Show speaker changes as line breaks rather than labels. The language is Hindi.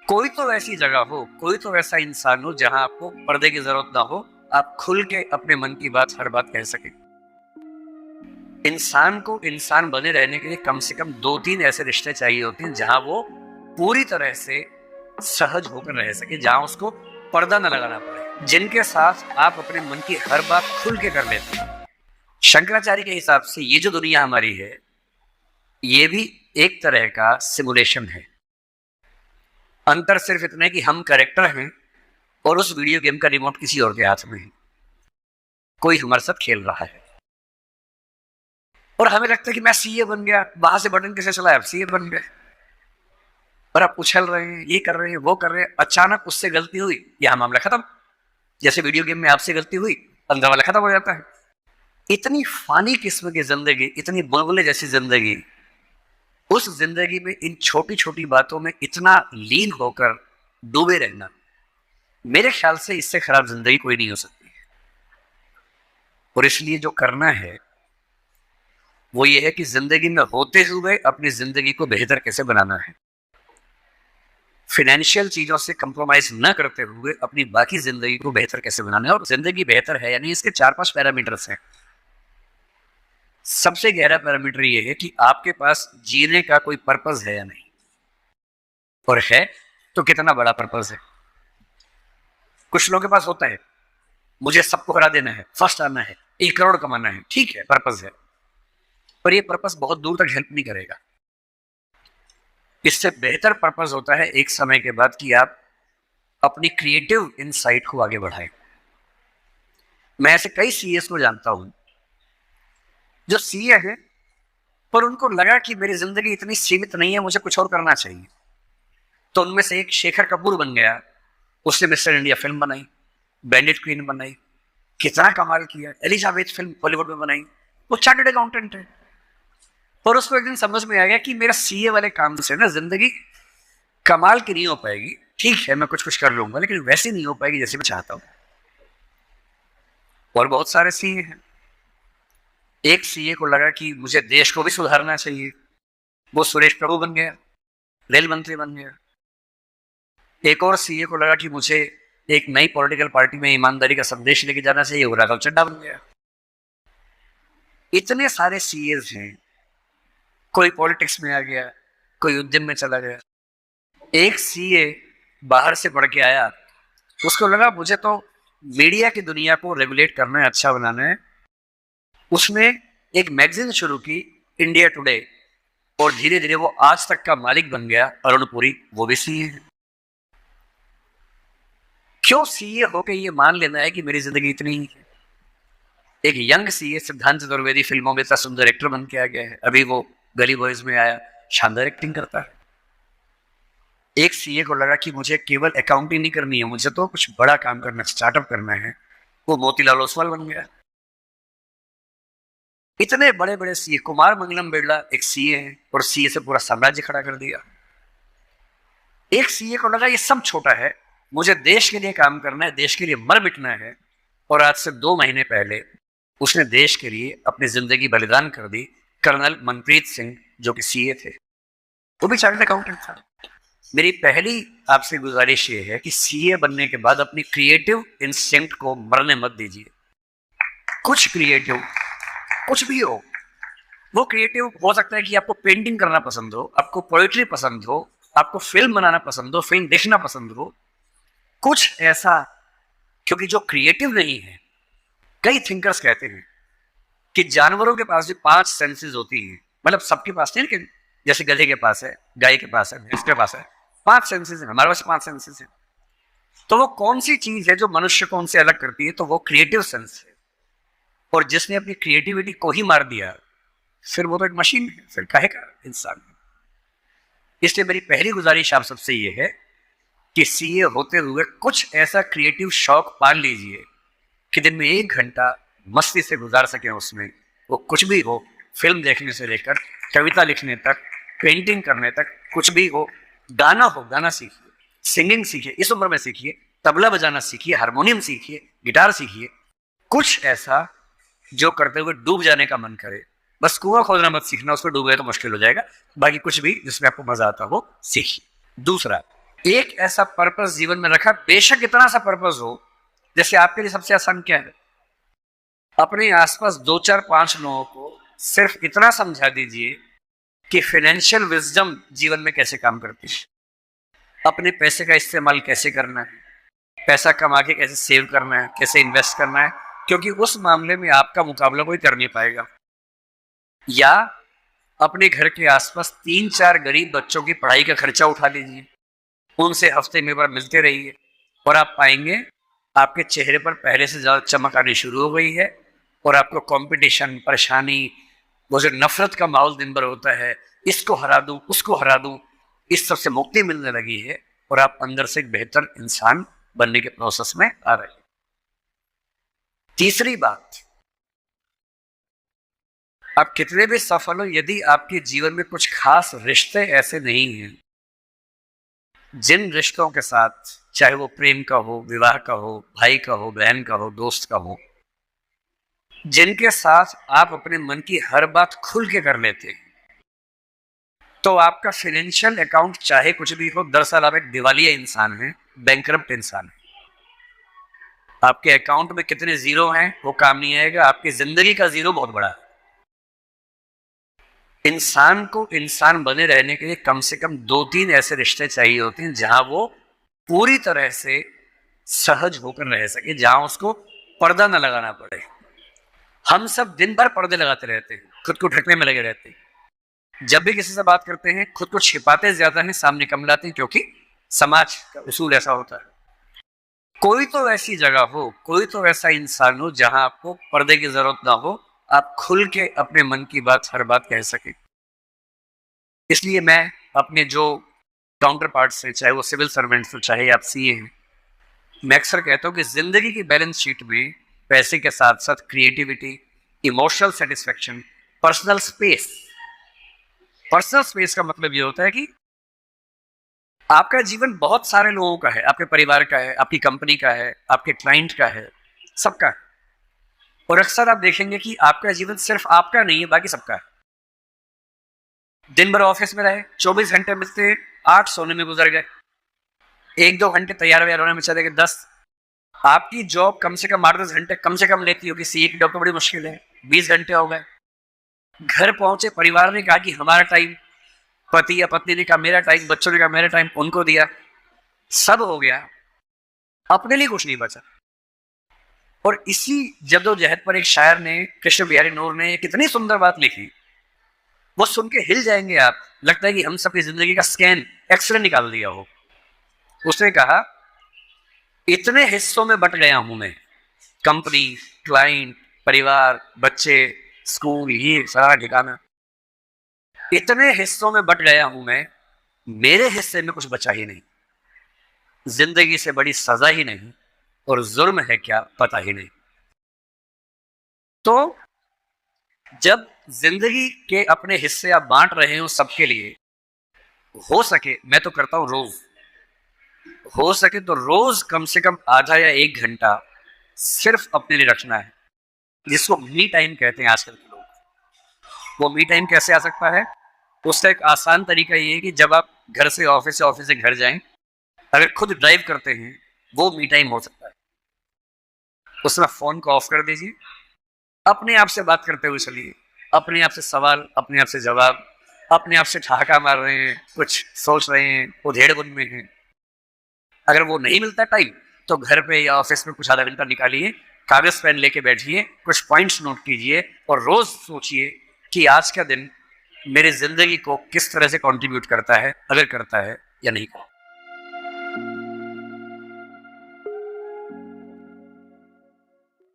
कोई तो ऐसी जगह हो, कोई तो ऐसा इंसान हो जहां आपको पर्दे की जरूरत ना हो, आप खुल के अपने मन की बात हर बात कह सके। इंसान को इंसान बने रहने के लिए कम से कम 2-3 ऐसे रिश्ते चाहिए होते हैं जहां वो पूरी तरह से सहज होकर रह सके, जहां उसको पर्दा न लगाना पड़े, जिनके साथ आप अपने मन की हर बात खुल के कर लेते हैं। शंकराचार्य के हिसाब से ये जो दुनिया हमारी है, ये भी एक तरह का सिमुलेशन है। अंतर सिर्फ इतना है कि हम कैरेक्टर हैं और उस वीडियो गेम का रिमोट किसी और के हाथ में है। कोई हमारे साथ खेल रहा है और हमें लगता है कि मैं सीए बन गया, वहां से बटन कैसे चलाया, सीए बन गए। और आप उछल रहे हैं, ये कर रहे हैं, वो कर रहे हैं, अचानक उससे गलती हुई, यह मामला खत्म। जैसे वीडियो गेम में आपसे गलती हुई, 15 वाला खत्म हो जाता है। इतनी फानी किस्म की जिंदगी, इतनी बुलबुले जैसी जिंदगी, उस जिंदगी में इन छोटी छोटी बातों में इतना लीन होकर डूबे रहना, मेरे ख्याल से इससे खराब जिंदगी कोई नहीं हो सकती। और इसलिए जो करना है वो ये है कि जिंदगी में होते हुए अपनी जिंदगी को बेहतर कैसे बनाना है। फाइनेंशियल चीजों से कंप्रोमाइज न करते हुए अपनी बाकी जिंदगी को बेहतर कैसे बनाना है। और जिंदगी बेहतर है यानी इसके 4-5 पैरामीटर्स हैं। सबसे गहरा पैरामीटर ये है कि आपके पास जीने का कोई पर्पस है या नहीं, और है तो कितना बड़ा पर्पस है। कुछ लोगों के पास होता है, मुझे सबको हरा देना है, फर्स्ट आना है, 1 करोड़ कमाना है, ठीक है, पर्पस है, पर ये पर्पस बहुत दूर तक हेल्प नहीं करेगा। इससे बेहतर पर्पस होता है एक समय के बाद कि आप अपनी क्रिएटिव इनसाइट को आगे बढ़ाएं। मैं ऐसे कई सीएस को जानता हूं जो सीए है, पर उनको लगा कि मेरी जिंदगी इतनी सीमित नहीं है, मुझे कुछ और करना चाहिए। तो उनमें से एक शेखर कपूर बन गया। उसने मिस्टर इंडिया फिल्म बनाई, बैंडिट क्वीन बनाई, कितना कमाल किया। एलिजाबेथ फिल्म बॉलीवुड में बनाई। वो चार्टर्ड अकाउंटेंट है, और उसको एक दिन समझ में आ गया कि मेरा सीए वाले काम से ना जिंदगी कमाल की नहीं हो पाएगी। ठीक है, मैं कुछ कुछ कर लूंगा, लेकिन वैसी नहीं हो पाएगी जैसे मैं चाहता हूं। और बहुत सारे सीए हैं। एक सीए को लगा कि मुझे देश को भी सुधारना चाहिए, वो सुरेश प्रभु बन गया, रेल मंत्री बन गया। एक और सीए को लगा कि मुझे एक नई पॉलिटिकल पार्टी में ईमानदारी का संदेश लेके जाना चाहिए, वो राघव चड्ढा बन गया। इतने सारे सीएस हैं। कोई पॉलिटिक्स में आ गया, कोई उद्यम में चला गया। एक सीए बाहर से पढ़ के आया, उसको लगा मुझे तो मीडिया की दुनिया को रेगुलेट करना है, अच्छा बनाना है। उसने एक मैगजीन शुरू की, इंडिया टुडे, और धीरे धीरे वो आज तक का मालिक बन गया। अरुण पुरी, वो भी सीए है। क्यों सीए होके ये मान लेना है कि मेरी जिंदगी इतनी ही है। एक यंग सीए सिद्धांत चतुर्वेदी फिल्मों में इतना सुंदर एक्टर बन के आ गया है, अभी वो गली बॉयज में आया, शानदार एक्टिंग करता है। एक सीए को लगा कि मुझे केवल अकाउंटिंग नहीं करनी है, मुझे तो कुछ बड़ा काम करना है, स्टार्टअप करना है, वो मोतीलाल ओसवाल बन गया। इतने बड़े बड़े सीए, कुमार मंगलम बिरला एक सीए है, और सीए से पूरा साम्राज्य खड़ा कर दिया। एक सीए को लगा ये सब छोटा है, मुझे देश के लिए काम करना है, देश के लिए मर मिटना है। और आज से 2 महीने पहले उसने देश के लिए अपनी जिंदगी बलिदान कर दी। कर्नल मनप्रीत सिंह, जो कि सीए थे, वो भी चार्टर्ड अकाउंटेंट था। मेरी पहली आपसे गुजारिश ये है कि सीए बनने के बाद अपनी क्रिएटिव इंस्टिंक्ट को मरने मत दीजिए। कुछ क्रिएटिव, कुछ भी हो, वो क्रिएटिव हो सकता है कि आपको पेंटिंग करना पसंद हो, आपको पोएट्री पसंद हो, आपको फिल्म बनाना पसंद हो, फिल्म देखना पसंद हो, कुछ ऐसा। क्योंकि जो क्रिएटिव नहीं है, कई थिंकर्स कहते हैं कि जानवरों के पास भी 5 सेंसेस होती हैं, मतलब सबके पास नहीं, लेकिन जैसे गधे के पास है, गाय के पास है, भैंस के पास है, 5 सेंसेस है, हमारे पास 5 सेंसेस है। तो वो कौन सी चीज है जो मनुष्य को उनसे अलग करती है, तो वो क्रिएटिव सेंस है। और जिसने अपनी क्रिएटिविटी को ही मार दिया, फिर वो तो एक मशीन है, फिर काहे का इंसान है। इसलिए मेरी पहली गुजारिश आप सबसे ये है कि सीए होते हुए कुछ ऐसा क्रिएटिव शौक पाल लीजिए कि दिन में 1 घंटा मस्ती से गुजार सकें उसमें। वो कुछ भी हो, फिल्म देखने से लेकर कविता लिखने तक, पेंटिंग करने तक, कुछ भी हो। गाना हो, गाना सीखिए, सिंगिंग सीखिए, इस उम्र में सीखिए, तबला बजाना सीखिए, हारमोनियम सीखिए, गिटार सीखिए। कुछ ऐसा जो करते हुए डूब जाने का मन करे। बस कुआं खोदना मत सीखना, उसमें डूबे तो मुश्किल हो जाएगा। बाकी कुछ भी जिसमें आपको मजा आता हो सीखिए। दूसरा, एक ऐसा पर्पस जीवन में रखा, बेशक इतना सा पर्पस हो। जैसे आपके लिए सबसे आसान क्या है, अपने आसपास 2 4 5 लोगों को सिर्फ इतना समझा दीजिए कि फाइनेंशियल विजडम जीवन में कैसे काम करती है, अपने पैसे का इस्तेमाल कैसे करना है, पैसा कमा के कैसे सेव करना है, कैसे इन्वेस्ट करना है, क्योंकि उस मामले में आपका मुकाबला कोई कर नहीं पाएगा। या अपने घर के आसपास 3 4 गरीब बच्चों की पढ़ाई का खर्चा उठा लीजिए, उनसे हफ्ते में बार मिलते रहिए, और आप पाएंगे आपके चेहरे पर पहले से ज्यादा चमक आनी शुरू हो गई है, और आपको कंपटीशन, परेशानी, वो जो नफरत का माहौल दिन भर होता है, इसको हरा दूं, उसको हरा दूं, इस सब से मुक्ति मिलने लगी है, और आप अंदर से एक बेहतर इंसान बनने के प्रोसेस में आ रहे हैं। तीसरी बात, आप कितने भी सफल हो, यदि आपके जीवन में कुछ खास रिश्ते ऐसे नहीं हैं, जिन रिश्तों के साथ, चाहे वो प्रेम का हो, विवाह का हो, भाई का हो, बहन का हो, दोस्त का हो, जिनके साथ आप अपने मन की हर बात खुल के कर लेते हैं, तो आपका फाइनेंशियल अकाउंट चाहे कुछ भी हो, दरअसल आप एक दिवालिया इंसान हैं, बैंकरप्ट इंसान है। आपके अकाउंट में कितने जीरो हैं वो काम नहीं आएगा, आपकी जिंदगी का जीरो बहुत बड़ा है। इंसान को इंसान बने रहने के लिए कम से कम 2 3 ऐसे रिश्ते चाहिए होते हैं जहां वो पूरी तरह से सहज होकर रह सके, जहां उसको पर्दा न लगाना पड़े। हम सब दिन भर पर्दे लगाते रहते हैं, खुद को ढकने में लगे रहते हैं। जब भी किसी से बात करते हैं खुद को छिपाते ज्यादा हैं, सामने कम लाते हैं, क्योंकि समाज का उसूल ऐसा होता है। कोई तो ऐसी जगह हो, कोई तो ऐसा इंसान हो जहां आपको पर्दे की जरूरत ना हो, आप खुल के अपने मन की बात, हर बात कह सके। इसलिए मैं अपने जो काउंटर पार्ट्स हैं, चाहे वो सिविल सर्वेंट्स हो, चाहे आप सीए हैं, मैं अक्सर कहता हूँ कि जिंदगी की बैलेंस शीट में पैसे के साथ साथ creativity, emotional satisfaction, personal space. Personal space का मतलब ये होता है कि आपका जीवन बहुत सारे लोगों का है, आपके परिवार का है, आपकी कंपनी का है, आपके क्लाइंट का है, सबका है। और अक्सर आप देखेंगे कि आपका जीवन सिर्फ आपका नहीं है, बाकी सबका है। दिन भर ऑफिस में रहे, 24 घंटे मिलते हैं, 8 सोने में गुजर गए, 1 2 घंटे तैयार व्यार होने में चले गए, 10। आपकी जॉब कम से कम 8 10 घंटे कम से कम लेती होगी, सीए की जॉब तो बड़ी मुश्किल है, 20 घंटे हो गए। घर पहुंचे, परिवार ने कहा कि हमारा टाइम, पति या पत्नी ने कहा मेरा टाइम, बच्चों ने कहा मेरा टाइम, उनको दिया, सब हो गया, अपने लिए कुछ नहीं बचा। और इसी जद्दोजहद पर एक शायर ने, कृष्ण बिहारी नूर ने, कितनी सुंदर बात लिखी, वो सुन के हिल जाएंगे आप। लगता है कि हम सबकी जिंदगी का स्कैन, एक्सरे निकाल दिया हो। उसने कहा, इतने हिस्सों में बट गया हूं मैं, कंपनी, क्लाइंट, परिवार, बच्चे, स्कूल, ये सारा ठिकाना, इतने हिस्सों में बट गया हूं मैं, मेरे हिस्से में कुछ बचा ही नहीं। जिंदगी से बड़ी सजा ही नहीं, और जुर्म है क्या पता ही नहीं। तो जब जिंदगी के अपने हिस्से आप बांट रहे हो सबके लिए, हो सके, मैं तो करता हूं रोज, हो सके तो रोज कम से कम आधा या 1 घंटा सिर्फ अपने लिए रखना है, जिसको मी टाइम कहते हैं आजकल के लोग। वो मी टाइम कैसे आ सकता है? उसका एक आसान तरीका ये है कि जब आप घर से ऑफिस से घर जाएं, अगर खुद ड्राइव करते हैं, वो मी टाइम हो सकता है। उसमें फोन को ऑफ कर दीजिए, अपने आप से बात करते हुए चलिए, अपने आप से सवाल, अपने आप से जवाब, अपने आप से ठहाका मार रहे हैं, कुछ सोच रहे हैं, उधेड़-बुन में हैं। अगर वो नहीं मिलता टाइम, तो घर पे या ऑफिस में कुछ आधा घंटा निकालिए, कागज पेन लेके बैठिए, कुछ पॉइंट्स नोट कीजिए, और रोज सोचिए कि आज का दिन मेरी जिंदगी को किस तरह से कंट्रीब्यूट करता है, अगर करता है या नहीं करता।